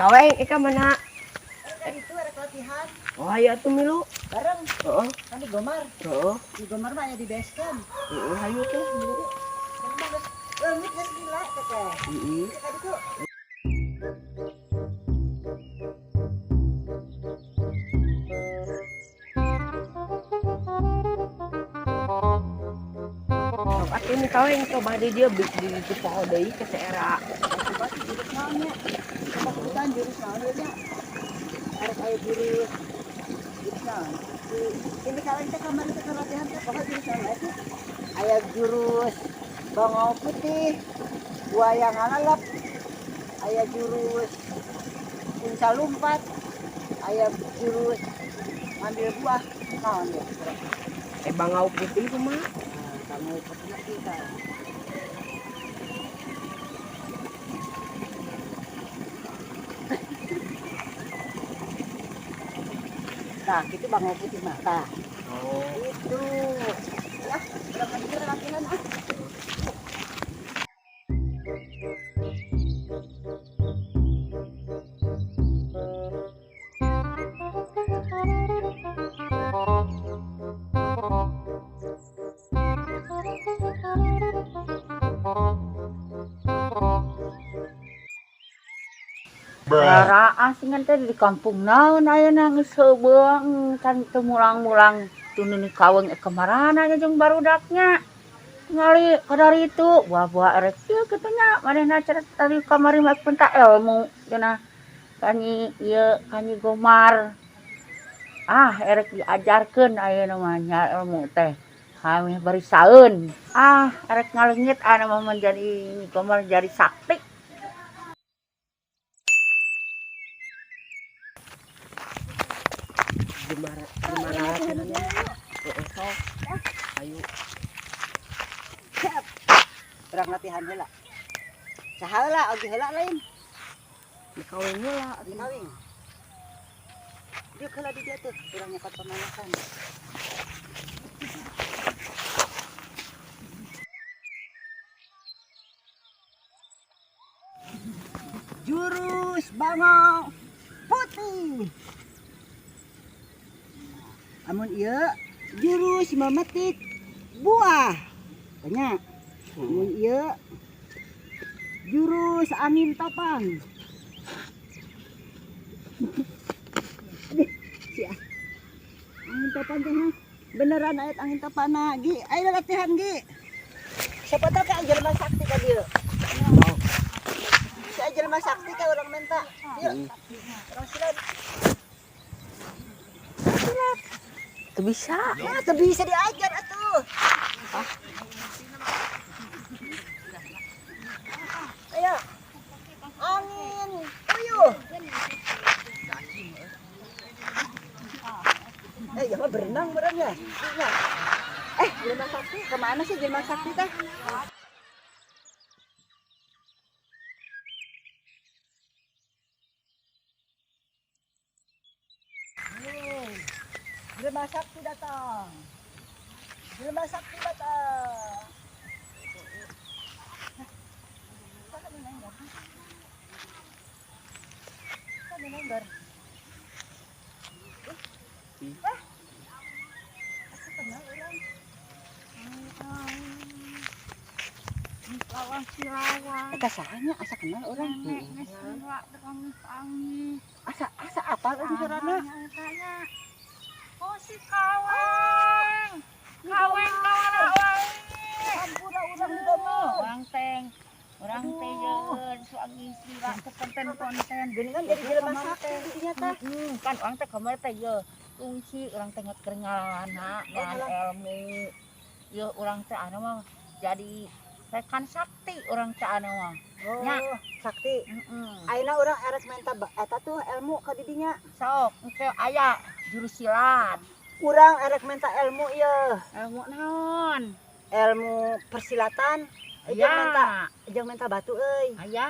Kaweng ika mana? Itu ada latihan Oh ayo tuh milu. bareng Heeh. kan di Gomar. Heeh. Di Gomar mah aya di base camp. Heeh hayu teh. Leungit geus gila teh. Heeh. Tadi tuh Sok atuh nih kaweng coba di dia di pohon deui ke seera. coba jurus naonnya. Coba sebutan jurus naon dia nya. Harus aya jurus naon. Ini kalian teh kamari teh latihan teh pokoknya jurus naon aya tuh. Aya jurus bangau putih, buaya ngalap, aya jurus puncak lompat, aya jurus ngambil buah naon ya. Bangau putih kumaha? Bangau putih kita. Nah, itu bangau putih mah. Tah, Oh. itu. Ya, berapa mikir latihan ah. Lara asingan teh di kampung naon ayeuna geus heubeung can teu mulang-mulang tunun kaweng kemarana jeung barudaknya. Ngali kadari itu buah-buah erek ieu kitu nya manehna cenah tadi kamari mah penta ilmu cenah kanyi ieu kanyi Gomar. Ah erek diajarkeun ayeuna mah nya ilmu teh. Hameh bari saeun. Ah erek ngaleungit anu mah menjadi Gomar jadi sakti. Gimana latihannya? Heeh sok. Ayo. Siap. Berang latihan heula. Saha heula oge heula lain. Di kaweng heula. Di kawing. Dia heula di dia tuh, urang nyapat pemanasan. Jurus bangau putih. Amun ieu jurus memetik buah. Banyak. Amun ieu jurus angin topang. Sia. Angin topang teh mah beneran ayat angin topana. Gi, ayo latihan Gi. Siapa tahu ka jelema sakti ka dieu. Si jelema sakti ka urang menta. Yuk. Urang silat. Teu bisa. Ya, teu bisa diajar atuh. Ayo. Angin puyuh. Jangan berenang berang ya. Jelma sakti, kemana sih jelma sakti teh? Jelma sakti datang. Jelma sakti datang. Lawan Silawan. Eta sahanya asa kenal orang. Nenek geus tua tangis. Asa apal euy sorana. Tanya. Oh si Kaweng. Kaweng kawala wae. Hampura urang di domo. Urang teh yeun suami sila kepenten konten. Geuningan jadi jelema sakti dinya teh. Kan urang teh kamari teh ye fungsi urang teh keur ngalalana ngaran ilmu. Ye urang teh anu mah jadi rekan sakti urang teh anu mah. Nya. Sakti. Heeh. Ayeuna urang erek menta eta tuh ilmu ka didinya. Sok engke aya jurus silat. Urang erek menta ilmu ieu. Ilmu naon? Ilmu persilatan. Aya. Jeung menta batu euy. Aya.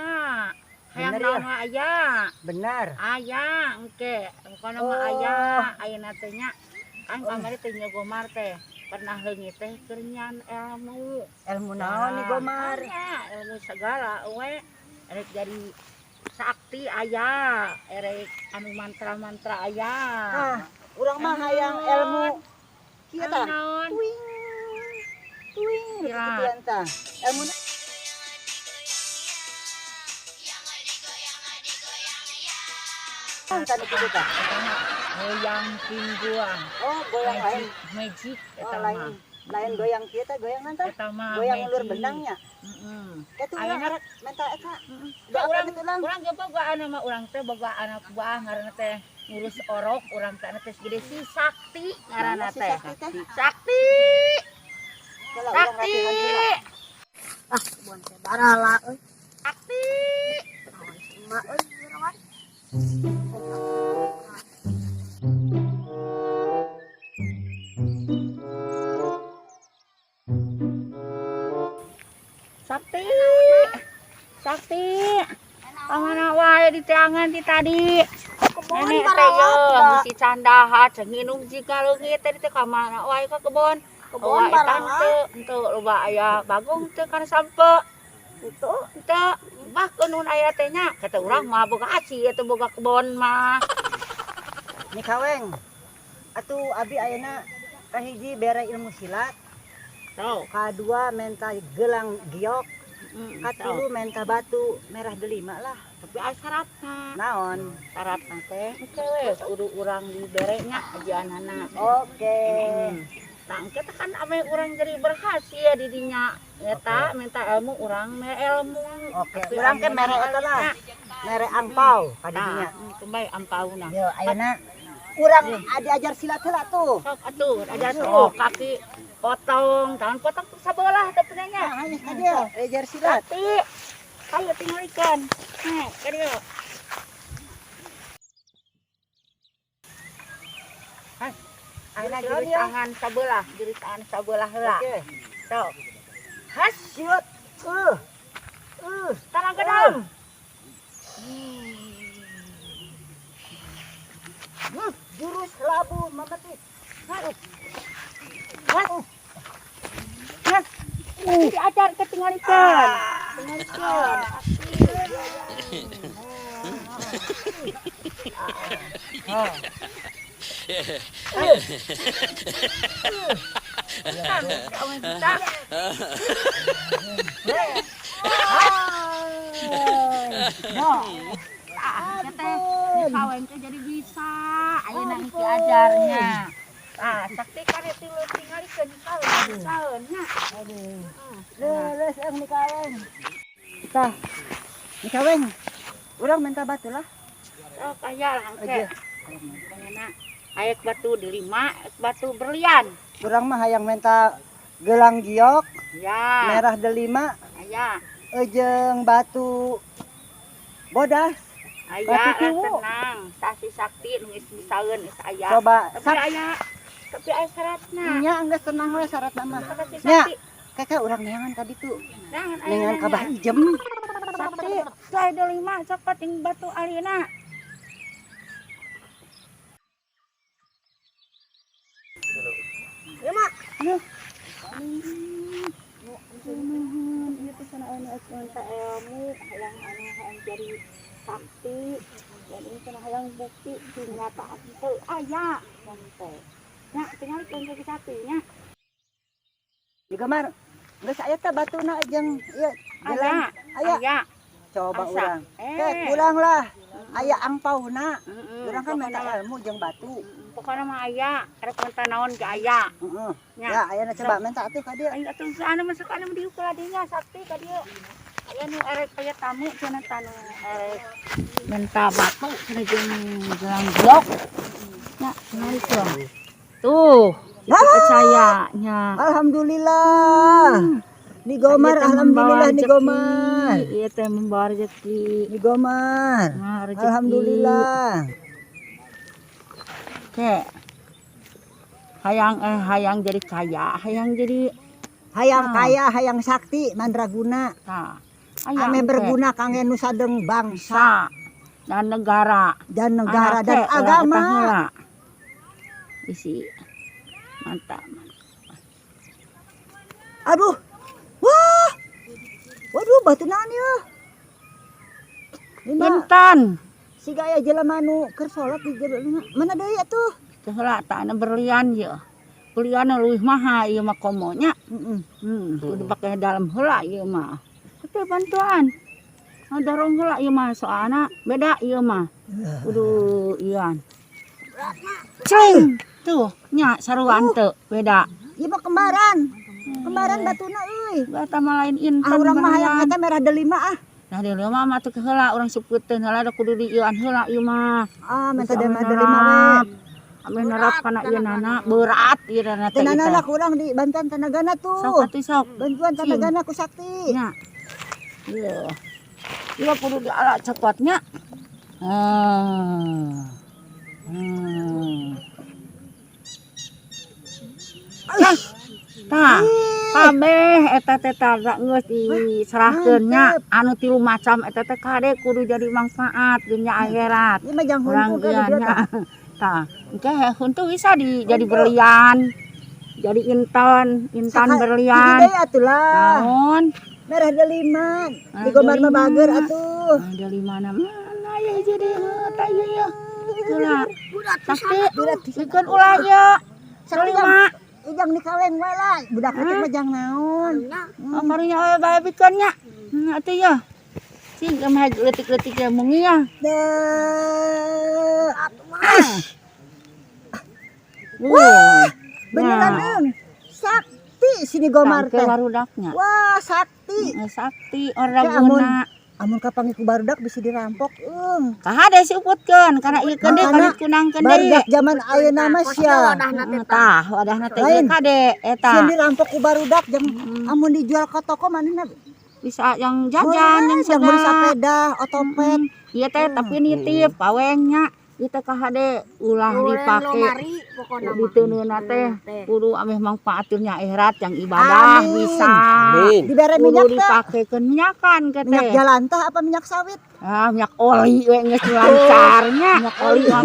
Hayang Bener ya? naon mah aya. Bener. Aya engke. Engkona mah aya. Ayeuna teh nya kan kamari teh nya Gomar teh pernah leungit teh keur nyan ilmu. Ilmu naon nih Gomar? Aya ilmu segala we. Erek jadi sakti aya, erek anu mantra-mantra aya. Nah, urang mah hayang ilmu kieu tah. Naon? Tuing. Tuing Iya. gitu tah. Ilmu tadi kitu tah. Goyang pingguan. Oh, goyang lain. Magic Oh, eta lain. mah. Lain goyang kieu teh goyangan tah. Eta mah Goyang ulur magic. benangnya. Heeh. Eta urang Ayeuna- arek mental eta. Da urang tulang. urang ge bogaan mah urang teh bogaan anak buah ngaranna teh ngurus orok urang teh teh gede si Sakti ngaranna Si teh. Sakti teh? Sakti. Kalau urang Sakti. latihan heula. Ah, bon teh barala euy. Sakti. Emak euy urawan. Sakti. Sakti. Pamana wae di teangan ti tadi. Nenek teh yo bisi candaha cenah nginung jika leungit teh teh ka mana wae ka kebon. Kebon Eta baraha. henteu loba aya bagong teh kana sampe. Itu teh bah keun aya teh nya kata urang mah boga aci eta boga kebon mah. Ni kaweng. Atuh abi ayeuna kahiji bere ilmu silat, Tau. kadua menta gelang giok, Tau. katulu menta batu merah delima lah. Tapi aya syaratna. Naon? Syaratna teh we kudu urang diberenya ajanana. Oke. Tangke kan ame urang jadi berhasil di dinya eta minta ilmu urang mere ilmu. Oke, Tapi urang ke anu mere eta lah. nya. Mere angpau ka Nah, dinya. kembali ampauna. Yo, ayeuna urang diajar silat heula tuh. Sok atuh aja tuh kaki potong, tangan potong sabelah tapi nya. Nah, hanya ka dieu, diajar silat. Tapi kayu tinggal ikan. Nih, ka dieu. Ayeuna Juri jadi tangan sabelah, juri tangan sabelah heula. Oke. Sok. Hasyut. Tarang ke dalam. Jurus labu memetik. Diajar ke tinggal ikan. Tinggal ikan. Kawin teh jadi bisa, ayeuna iki ajarnya. Ah, sakti kan itu lu tinggal ikeun saeun nya. Leus euy ni kaweng. Tah. Ni kaweng. Urang minta batu lah. Sok aya langke. Aja. Ayeuna aek batu delima, batu berlian. Urang mah hayang minta gelang giok, Ya, merah delima, aya. jeung batu bodas. Aya Batu lah kiwu. tenang. Sasi sakti nu geus bisaeun geus aya. Coba Tapi aya. Tapi aya syaratna. nya geus tenang we syaratna mah. Sasi Nya, sakti. kakak urang neangan tadi tuh. Nah, Neangan kabah ijem. sakti. Saya delima sok pating batu alina. Ya, Mak. Aduh. Ieu teh sana anu minta ilmu, hayang anu hayang jadi sakti. Dan ini sana hayang bukti kenyataan teu aya. Nya tinggal ikeun ke saktinya. Di kamar. Geus aya teh batuna jeung ieu gelang. Aya. Aya. Coba Asa. urang. Kek pulang lah. Aya angpauna. Heeh. Urang kan minta ilmu jeung batu. Pokoknya mah aya, ada minta naon ge aya. Heeh. Nya. Ya, ayeuna coba minta atuh ka dieu. Ayo atuh sana masuk anu di ukur dinya sakti ka dieu. Aya nu erek aya tamu cenah tanu erek minta batu cenah jeung gelang blok. Ya, mari tuh. Itu percayanya. Alhamdulillah. Ni Gomar, alhamdulillah ni Gomar. Iya teh membawa rezeki. Ni Gomar. Nah, rezeki. Alhamdulillah. Kek. Hayang jadi kaya, hayang jadi Hayang kaya, hayang sakti, mandraguna. nah. Ame berguna kangge nu sadeng bangsa dan negara. dan negara Anak dan teh, urang agama. eta heula. Isi. Mantap. Aduh. Wah. Waduh, batu naon ieu? Intan. Siga aya jelema nu keur salat di jero mana deui atuh? Teu heula tah anu berlian ieu. Berlian leuwih mahal ieu mah komonya. Kudu pake dalam heula ieu mah. Teu bantuan. Dorong heula ieu mah soalna beda ieu mah. Kudu ieuan. Cing. Tuh, nya saruan teu beda. Ieu mah kembaran. Kembaran batuna euy. Bata mah lain intan. Urang mah hayang eta merah delima ah. Nah delima mah teu heula urang supeuteun heula da kudu diieuan heula ieu mah. Minta delima we. Ameh nerap kana ieu nana berat ieu nana teh. Tenana kurang di bantuan tenagana tuh. Sok atuh sok. Bantuan tenagana ku Sakti. Nya. Ieu. Ieu kudu diala cepatnya. Tah, kabeh eta teh tara geus diserahkeun nya anu 3 macam eta teh kade kudu jadi manfaat dunya akhirat. Ieu mah jang Urang huntu ieu kan nya. Tah, engke huntu bisa jadi berlian. Jadi intan berlian. Deui atulah. Naon? Merah delima. Di gambar mah bager atuh. Delima mana ya jadi tah ieu ya. Teulah. Sakti bikin ulah ieu. Delima. Ijang dikaweng wae lah. Budak teh mah jang naon. Amarunya we bae bikin nya. Atuh ya. Sing mah leutik-leutik ya mung ieu. Wah, beneran eung. Sakti sini Gomar teh. Barudaknya. Wah, Sakti. Sakti oranguna. Amun kapangi ku barudak bisa dirampok eung. Kahade siuputkeun kana ieu kade kade kunangkeun deui. Barudak zaman ayeuna mah sia. Tah, wadahna teh ieu kade eta. Sieun dirampok ku barudak jeung amun dijual ka toko manehna Bisa yang jajan, yang yang beli sepeda, otopet. Ieu teh tapi nitip pawengnya. Ieu teh kahade ulah dipake. Diteuneuna teh kudu ameh manfaatkeun nya akhirat yang ibadah bisa. Dibere minyak teh. Dipakekeun minyakan ke teh. Minyak jalan teh apa minyak sawit? Minyak oli we geus lancarnya. Minyak oli mah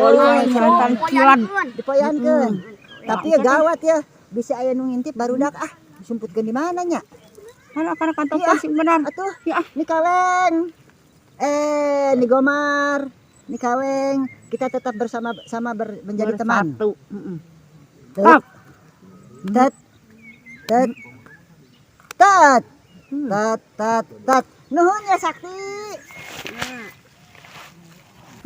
oli santan cilan dipoyankeun. Tapi ya gawat ya. Bisa aya nu ngintip barudak disumputkeun di mana nya? Kana kantong sing benar. Atuh, ni kaweng. Ni Gomar, ni kaweng. Kita tetap bersama menjadi teman. Satu. Tat. Nuhun ya Sakti.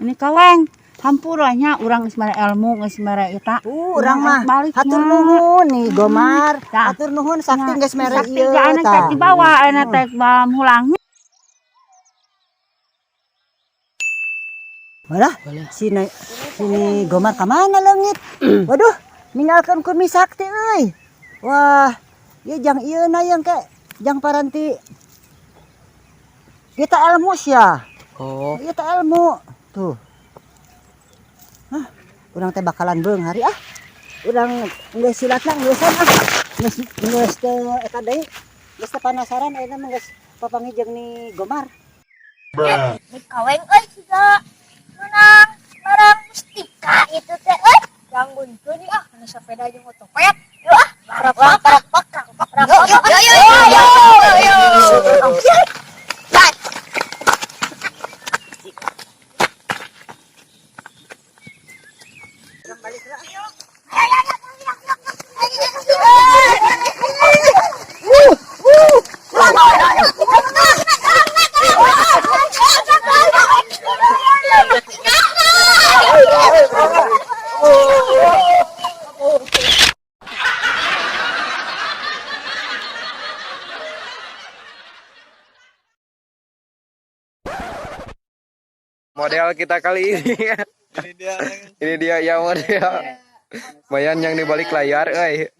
Ini kaweng. Hampuranya urang geus mere ilmu geus mere eta. Urang mah hatur nuhun nih Gomar. Hatur nuhun Sakti geus mere ieu tah. Sakti dibawa ana teh balam hulang. Malah sini Gomar ka mana leungit? Waduh, ninggalkeun Kurmi Sakti euy. Wah, ieu jang ieuna yang ke jang paranti. Kita ilmu sia. Oh. Kita ilmu. Tuh. Urang teh bakalan beung hari Urang geus silatna geusan Geus teu eta deui. Geus teu panasaran ayeuna mah geus papanggih jeung ni Gomar. Ni kaweng euy siga menang barang mustika itu teh euy. Ganggukeun nih anu sepeda jeung otopet. Yuk Model kita kali ini. Ini dia ya model. Bayan yang di balik layar, euy.